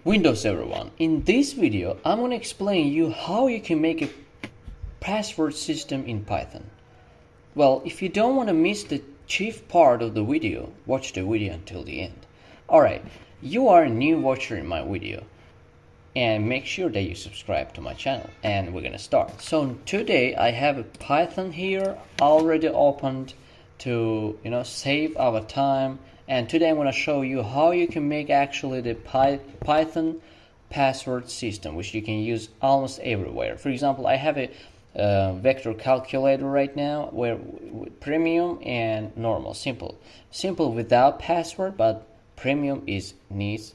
Windows everyone. In this video, I'm going to explain you how you can make a password system in Python. Well, if you don't want to miss the chief part of the video, watch the video until the end. Alright, you are a new watcher in my video and make sure that you subscribe to my channel and we're gonna start. So today I have a Python here already opened to save our time. And today I'm going to show you how you can make actually the Python password system, which you can use almost everywhere. For example, I have a vector calculator right now where premium and normal, simple without password, but premium needs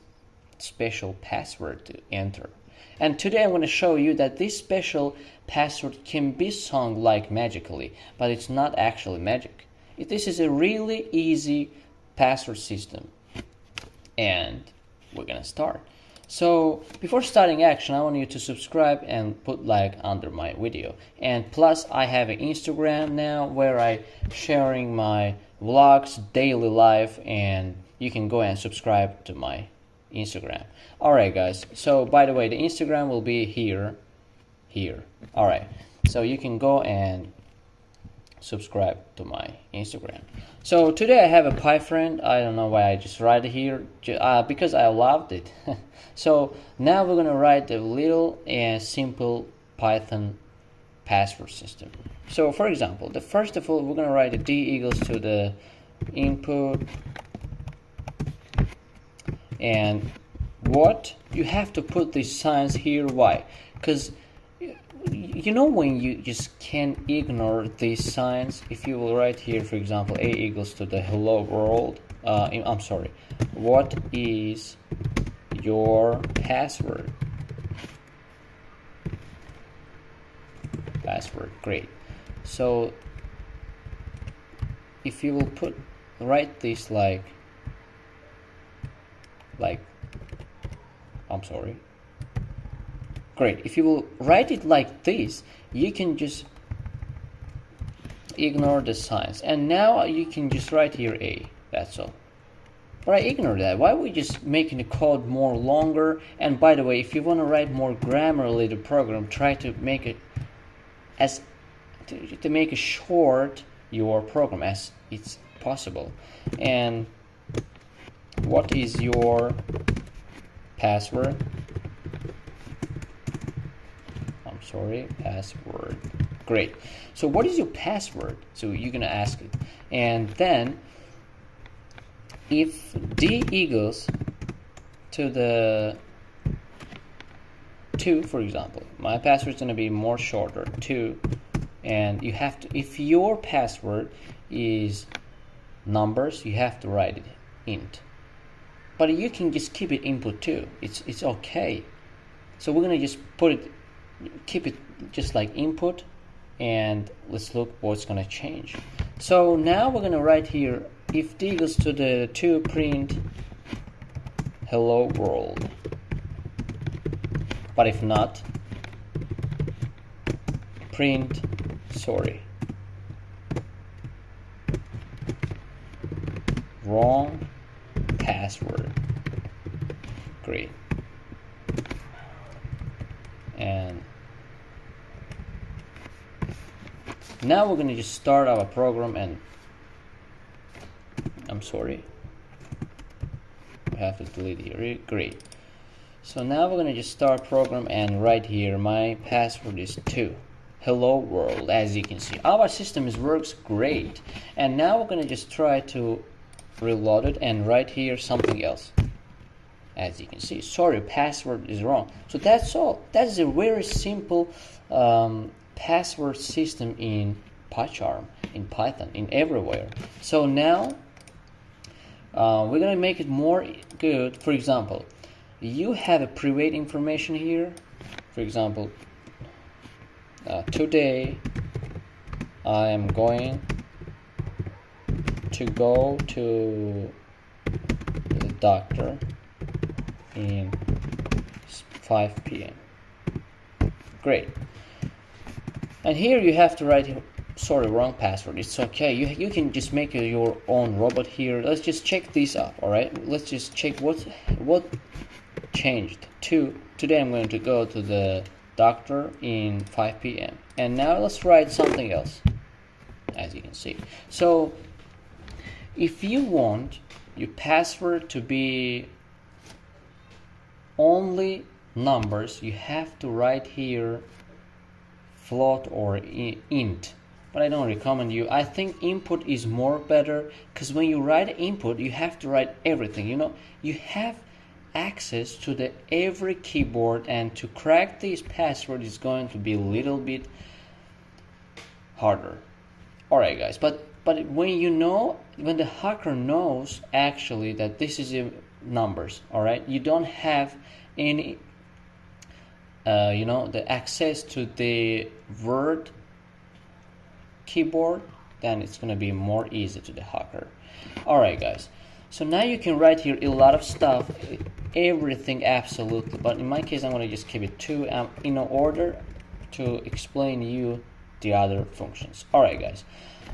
special password to enter. And today I'm going to show you that this special password can be sung like magically, but it's not actually magic. This is a really easy password system and we're gonna start. So before starting action, I want you to subscribe and put like under my video. And plus I have an Instagram now where I sharing my vlogs, daily life, and you can go and subscribe to my Instagram. Alright guys, so by the way, the Instagram will be here. Alright, so you can go and subscribe to my Instagram. So today I have a PyFriend. I don't know why I just write it here, because I loved it. So now we're gonna write a little and simple Python password system. So for example, first of all, we're gonna write a d equals to the input, and what you have to put these signs here. Why? Because when you just can't ignore these signs. If you will write here, for example, a equals to the hello world, I'm sorry, what is your password? Great. So if you will write this like I'm sorry, great. If you will write it like this, you can just ignore the signs. And now you can just write here A. That's all. But I ignore that. Why are we just making the code more longer? And by the way, if you want to write more grammarly the program, try to make it to make it short your program as it's possible. And what is your password? Password. Great. So what is your password? So you're gonna ask it, and then if d equals to the 2, for example, my password is gonna be more shorter, 2, and you have to, if your password is numbers, you have to write it int, but you can just keep it input too. It's okay. So we're gonna just keep it just like input, and let's look what's gonna change. So now we're gonna write here, if d equals to the 2, print hello world, but if not, print sorry, wrong password. Great. And now we're going to just start our program, and I'm sorry, I have to delete here. Great. So now we're going to just start program and write here, my password is 2, hello world. As you can see, our system works great. And now we're going to just try to reload it and write here something else. As you can see, sorry, password is wrong. So that's all. That's a very simple password system in PyCharm, in Python, in everywhere. So now we're gonna make it more good. For example, you have a private information here. For example, today I am going to go to the doctor in 5 p.m. Great. And here you have to write, sorry, wrong password. It's okay. You can just make your own robot here. Let's just check this up. All right. Let's just check what changed to today I'm going to go to the doctor in 5 p.m. and now let's write something else, as you can see. So if you want your password to be only numbers, you have to write here float or int, but I don't recommend you. I think input is more better, because when you write input you have to write everything. You have access to the every keyboard, and to crack this password is going to be a little bit harder. Alright guys, but when the hacker knows actually that this is numbers, alright, you don't have any the access to the word keyboard, then it's gonna be more easy to the hacker. Alright guys, so now you can write here a lot of stuff, everything absolutely, but in my case I'm gonna just keep it 2 in order to explain you the other functions. Alright guys,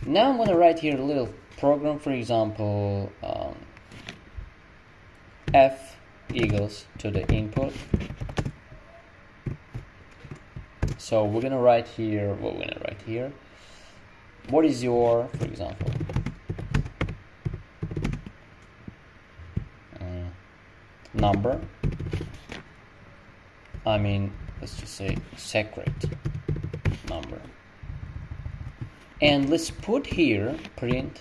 now I'm gonna write here a little program, for example f equals to the input. So we're gonna write here what is your, for example, number, let's just say secret number, and let's put here print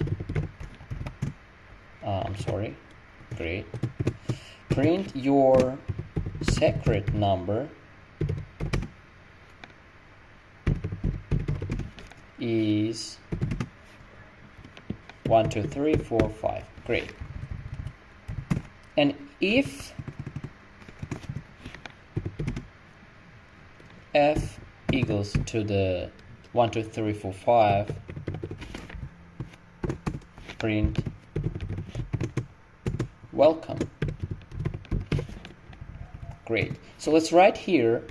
great, print your secret number is 1 2 3 4 5. Great. And if f equals to the 1 2 3 4 5, print welcome. Great. So let's write here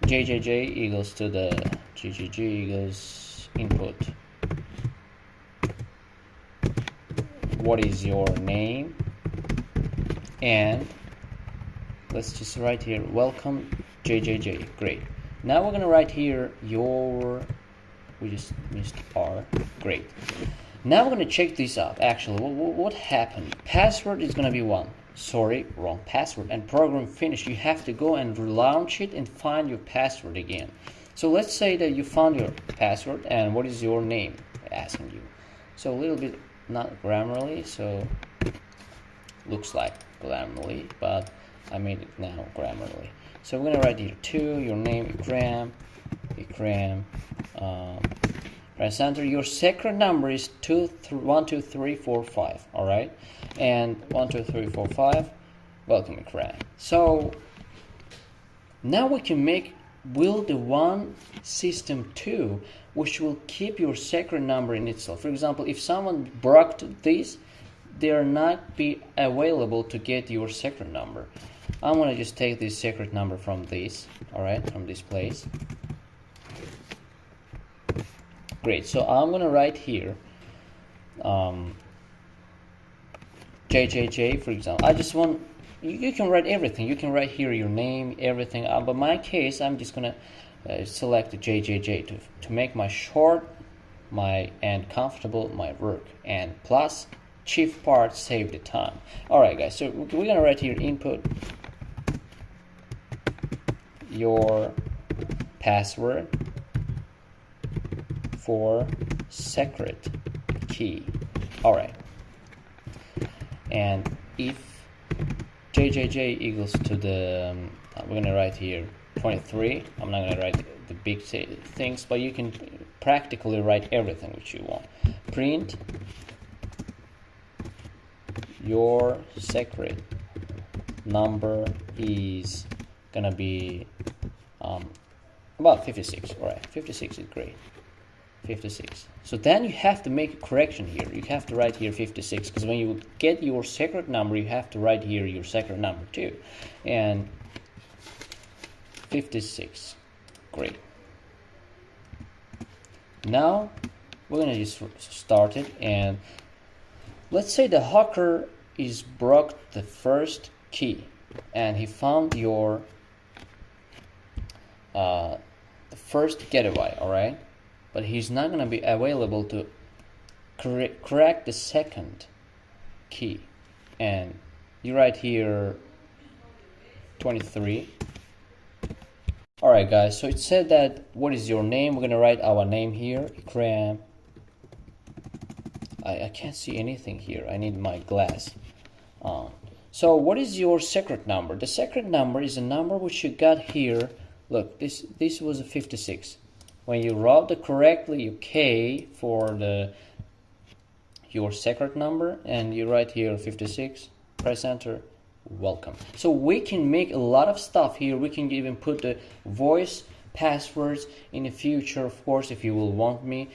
jjj equals to the jjj equals input. What is your name? And let's just write here welcome jjj. Great. Now we're gonna write here we just missed R. Great. Now we're gonna check this out. Actually, what happened? Password is gonna be 1. Sorry, wrong password. And program finished. You have to go and relaunch it and find your password again. So let's say that you found your password, and what is your name? Asking you. So a little bit not grammarly, so looks like grammarly, but I made it now grammarly. So we're gonna write here 2, your name Ikram, press enter. Your secret number is 1 2 3 4 5. All right, and 1 2 3 4 5. Welcome Ikram. So now we can build the one system 2 which will keep your secret number in itself. For example, if someone broke this, they are not be available to get your secret number. I'm gonna just take this secret number from this, alright, from this place. Great, so I'm gonna write here jjj, for example. I just want, you can write everything. You can write here your name, everything. But in my case, I'm just gonna select the jjj to make my short, and comfortable my work, and plus chief part save the time. Alright guys, so we're gonna write here input your password for secret key. Alright, and if jjj equals to the we're gonna write here 23. I'm not gonna write the big things, but you can practically write everything which you want. Print your secret number is gonna be about 56. All right, 56 is great. 56. So then you have to make a correction here. You have to write here 56, because when you get your secret number, you have to write here your secret number too. And 56. Great. Now we're gonna just start it, and let's say the hacker is broke the first key. and he found your the first getaway, all right, but he's not going to be available to correct the second key, and you write here 23. All right, guys, so it said that what is your name. We're going to write our name here, Ikram. I can't see anything here. I need my glass. So what is your secret number? The secret number is a number which you got here. Look, this was a 56. When you wrote it correctly, you K for your secret number, and you write here 56. Press enter. Welcome. So we can make a lot of stuff here. We can even put the voice passwords in the future, of course, if you will want me.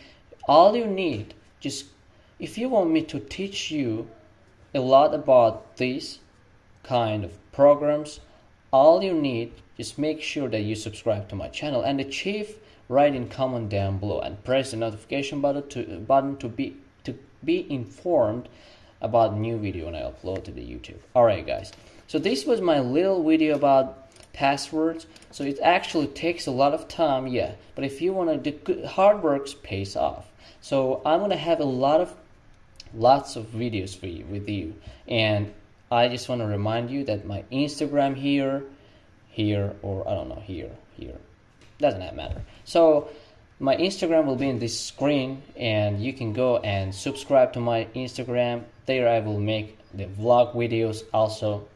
All you need, just if you want me to teach you a lot about these kind of programs, all you need, just make sure that you subscribe to my channel and achieve, write in comment down below and press the notification button to be informed about new video when I upload to the YouTube. Alright, guys, so this was my little video about passwords. So it actually takes a lot of time, yeah, but if you want to do good, hard work pays off. So I'm gonna have lots of videos for you with you, and I just want to remind you that my Instagram here, or I don't know, here, doesn't matter. So my Instagram will be in this screen, and you can go and subscribe to my Instagram. There I will make the vlog videos also,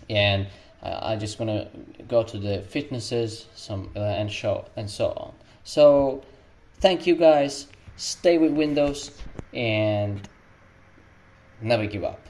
and I'm just gonna go to the fitnesses, and show and so on. So thank you guys. Stay with Windows and never give up.